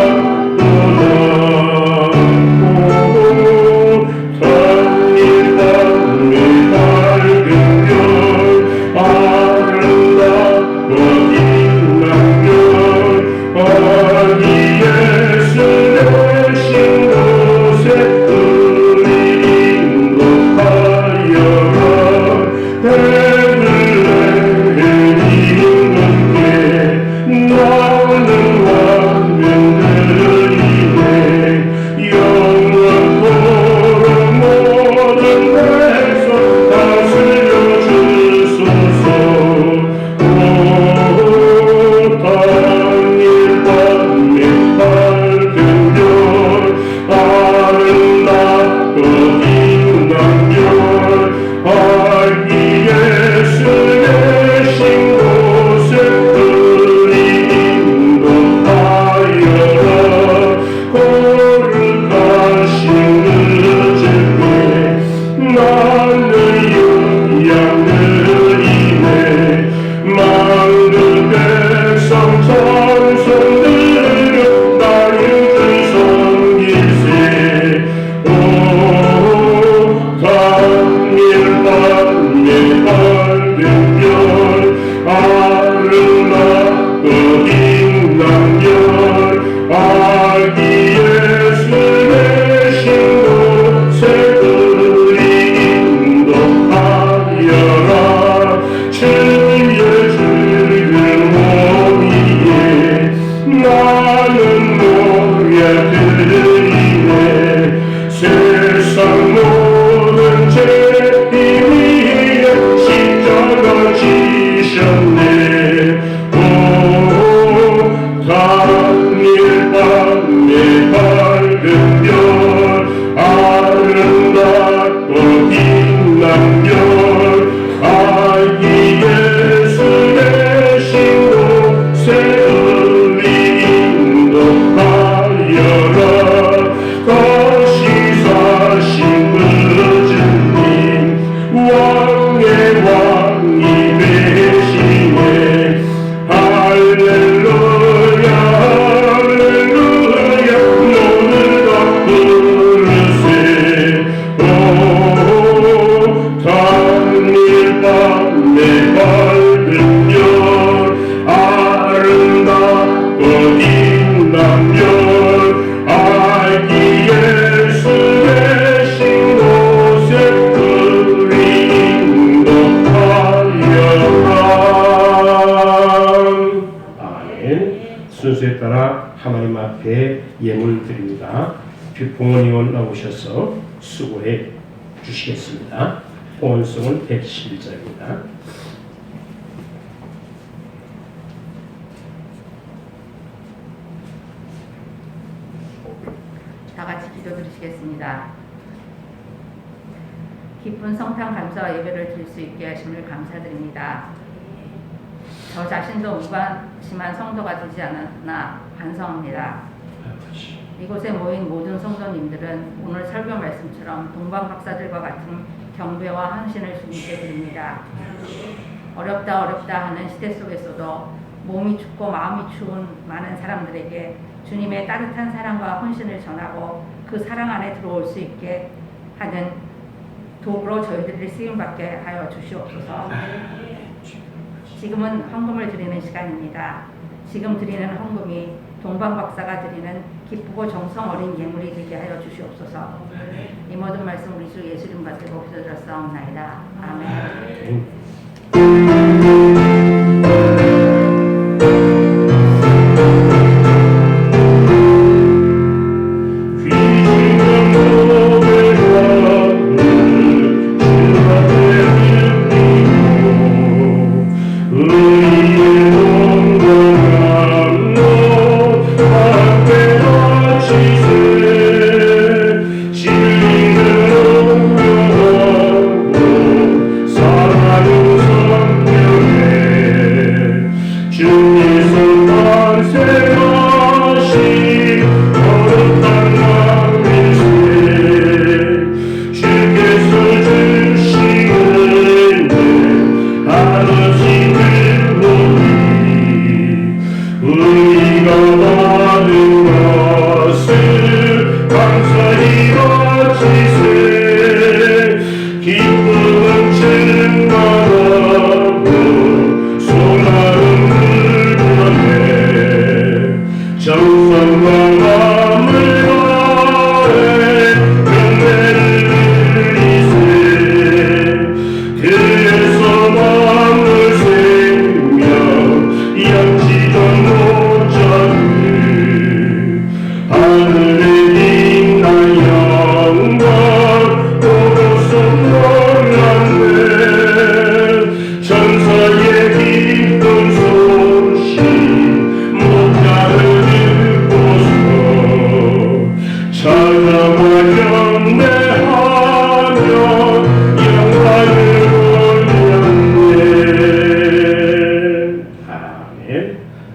봉헌의원 나오셔서 수고해 주시겠습니다. 봉헌송은 111장입니다. 다 같이 기도드리시겠습니다. 깊은 성탄 감사와 예배를 드릴 수 있게 하심을 감사드립니다. 저 자신도 무관심한 성도가 되지 않았나 반성합니다. 이곳에 모인 모든 성도님들은 오늘 설교 말씀처럼 동방 박사들과 같은 경배와 헌신을 주님께 드립니다. 어렵다 하는 시대 속에서도 몸이 춥고 마음이 추운 많은 사람들에게 주님의 따뜻한 사랑과 헌신을 전하고 그 사랑 안에 들어올 수 있게 하는 도구로 저희들이 쓰임받게 하여 주시옵소서. 지금은 헌금을 드리는 시간입니다. 지금 드리는 헌금이 동방박사가 드리는 기쁘고 정성 어린 예물이 되게 하여 주시옵소서. 이 모든 말씀 우리 주 예수님 받들고 기도드렸사옵나이다. 아멘.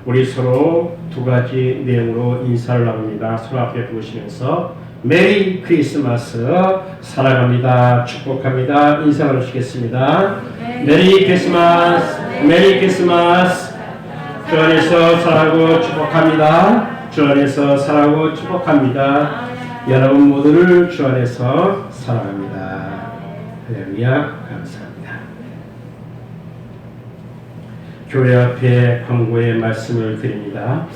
우리 서로 두 가지 내용으로 인사를 나눕니다. 서로 앞에 보시면서 메리 크리스마스, 사랑합니다, 축복합니다. 인사 나누시겠습니다. 메리 크리스마스, 메리 크리스마스. 주 안에서 사랑하고 축복합니다. 주 안에서 사랑하고 축복합니다. 여러분 모두를 주 안에서 사랑합니다. 할렐루야. 감사합니다. 교회 앞에 광고의 말씀을 드립니다.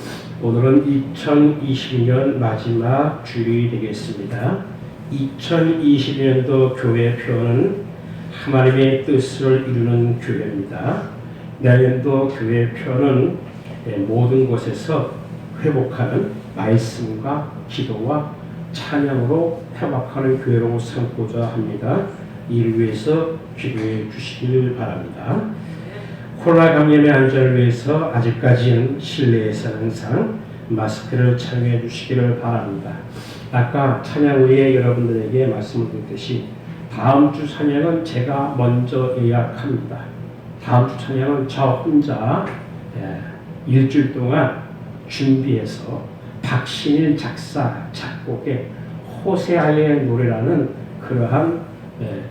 오늘은 2022년 마지막 주일이 되겠습니다. 2022년도 교회 표어는 하나님의 뜻을 이루는 교회입니다. 내년도 교회 표어는 모든 곳에서 회복하는 말씀과 기도와 찬양으로 회복하는 교회로 삼고자 합니다. 이를 위해서 기도해 주시길 바랍니다. 코로나 감염의 안전을 위해서 아직까지는 실내에서 항상 마스크를 착용해 주시기를 바랍니다. 아까 찬양 후에 여러분들에게 말씀을 드렸듯이 다음 주 찬양은 제가 먼저 예약합니다. 다음 주 찬양은 저 혼자 일주일 동안 준비해서 박신일 작사 작곡의 호세아의 노래라는 그러한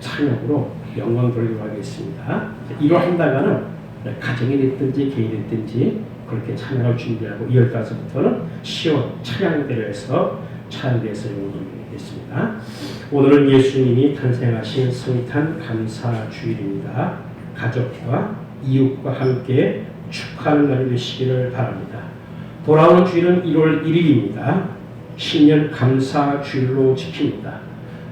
찬양으로 영광 돌리고 하겠습니다. 이로 한다면은 가정이 됐든지 개인이 됐든지 그렇게 찬양을 준비하고 2월달서부터는 10월 찬양대로 해서 찬양대에서 영광드리겠습니다. 오늘은 예수님이 탄생하신 성탄 감사 주일입니다. 가족과 이웃과 함께 축하하는 날이 되시기를 바랍니다. 돌아오는 주일은 1월 1일입니다. 신년 감사 주일로 지킵니다.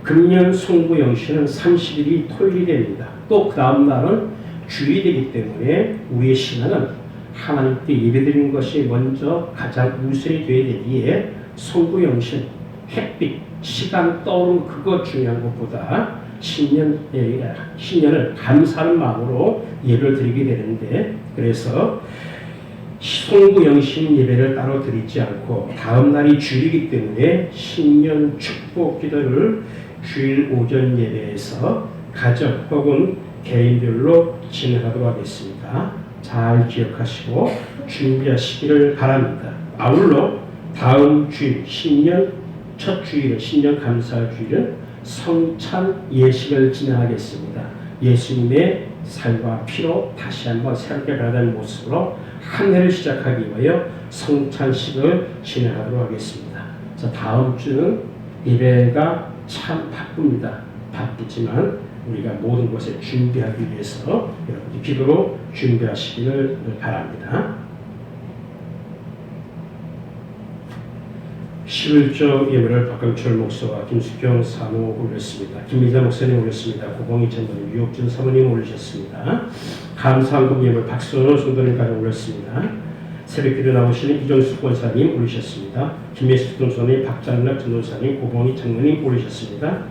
금년 송구영신은 30일이 토요일이 됩니다. 또 그 다음 날은 주일이 되기 때문에 우리의 신앙은 하나님께 예배드리는 것이 먼저 가장 우선이 되어야 되기에 송구영신 햇빛, 시간 떠오르는 그거 중요한 것보다 신년을 감사하는 마음으로 예배를 드리게 되는데, 그래서 송구영신 예배를 따로 드리지 않고 다음 날이 주일이기 때문에 신년 축복 기도를 주일 오전 예배에서 가정 혹은 개인별로 진행하도록 하겠습니다. 잘 기억하시고 준비하시기를 바랍니다. 아울러 다음 주일 신년 첫 주일은 신년 감사 주일은 성찬 예식을 진행하겠습니다. 예수님의 살과 피로 다시 한번 새롭게 변화된 모습으로 한 해를 시작하기 위하여 성찬식을 진행하도록 하겠습니다. 자, 다음 주는 예배가 참 바쁩니다. 바쁘지만 우리가 모든 것을 준비하기 위해서 여러분이 기도로 준비하시기를 바랍니다. 11조 예배를 박강철 목사와 김숙경 사모 올렸습니다. 김미자 목사님 올렸습니다. 고봉희 장로님, 유옥준 사모님 올리셨습니다. 감사한금 예배를 박선호 성도님 가정 올렸습니다. 새벽기도 나오시는 이정숙 권사님 올리셨습니다. 김예수 전도사님, 박장락 전도사님, 고봉희 장로님 올리셨습니다.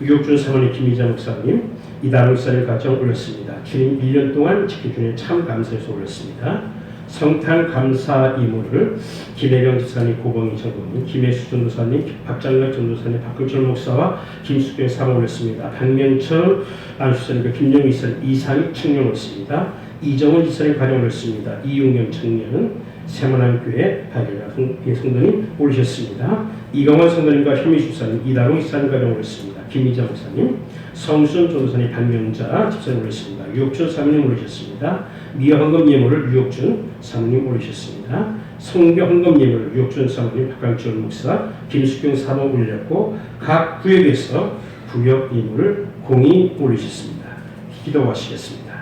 유옥준 사모님, 김미자 목사님, 이다른 목사님 가정 올렸습니다. 주님 1년 동안 지켜주니 참 감사해서 올렸습니다. 성탄 감사 이모를 김혜령 지사님, 고봉희 장로님, 김혜수 전도사님, 박장락 전도사님, 박근철 목사와 김숙경 사모 올렸습니다. 박명철 안수사님과 김영희 지사님, 이상희 청년 올렸습니다. 이정원 지사님 가정 올렸습니다. 이용영 청년은 세문안교회 발견한 성도님 올리셨습니다. 이강원 성도님과 현미수 지사님, 이다롱 지사님 가정 올렸습니다. 김미자 목사님, 성순 전도사님, 박명자 집사님 올렸습니다. 유옥준 사모님 올리셨습니다. 미화헌금 예물을 유옥준 사모님 올리셨습니다. 성교 헌금 예물을 유옥준 사모님, 박강철 목사, 김숙경 사모 올렸고 각 구역에서 구역 예물을 공히 올리셨습니다. 기도하시겠습니다.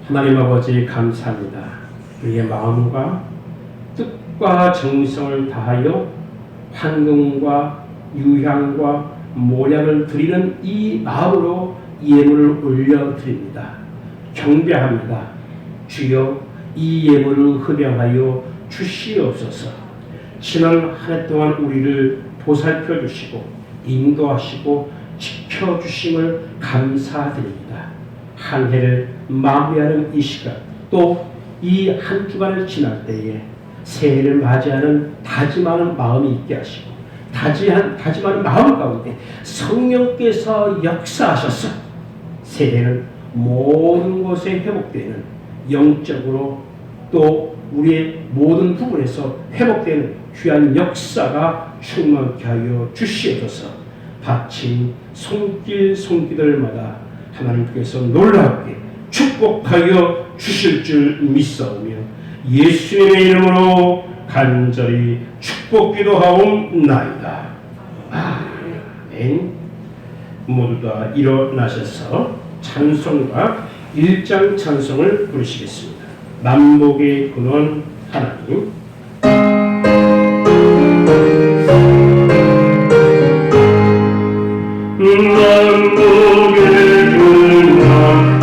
하나님 아버지 감사합니다. 우리의 마음과 뜻과 정성을 다하여 황금과 유향과 모략을 드리는 이 마음으로 예물을 올려드립니다. 경배합니다. 주여, 이 예물을 흡양하여 주시옵소서. 지난 한 해 동안 우리를 보살펴 주시고 인도하시고 지켜주심을 감사드립니다. 한 해를 마무리하는 이 시간, 또 이 한 주간을 지날 때에 새해를 맞이하는 다짐하는 마음이 있게 하시고 다짐하는 마음 가운데 성령께서 역사하셔서 새해는 모든 것에 회복되는, 영적으로 또 우리의 모든 부분에서 회복되는 귀한 역사가 충만케 하여 주시옵소서. 바친 손길들마다 하나님께서 놀랍게 축복하여 주실 줄 믿사오며 예수님의 이름으로 간절히 축복기도하옵나이다. 아멘. 모두 다 일어나셔서 찬송가 1장 찬송을 부르시겠습니다. 남복의 근원 하나님. 남복의 근원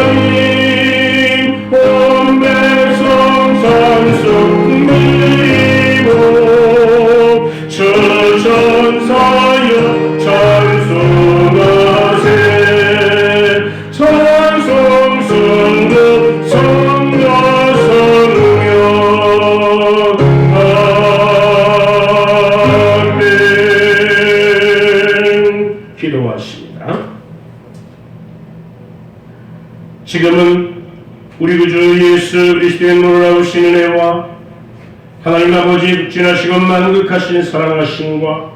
하나님, 온 백성 찬송 드리고 천사여 찬송하세. 찬송 성도 성자 성령 아멘. 기도하십니다. 지금은 우리 구주 예수 그리스도의 놀라우신 은혜와 하나님 아버지의 극진하시고 만극하신 사랑하심과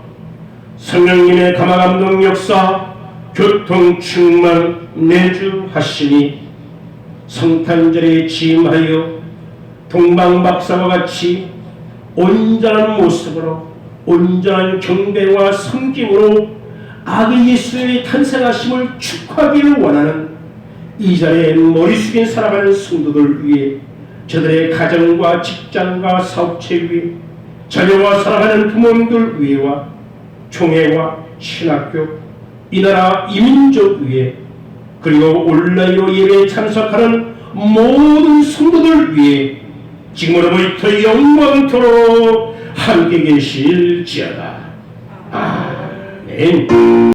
성령님의 감화감동 역사, 교통 충만 내주하시니 성탄절에 지임하여 동방박사와 같이 온전한 모습으로, 온전한 경배와 섬김으로 아기 예수의 탄생하심을 축하하기를 원하는 이 자리에 머리 숙인 살아가는 성도들 위해, 저들의 가정과 직장과 사업체 위에, 자녀와 살아가는 부모님들 위에와 총회와 신학교, 이 나라 이민족 위에, 그리고 온라인으로 예배에 참석하는 모든 성도들 위해 지금으로부터 영광토록 함께 계실지어다. 아멘.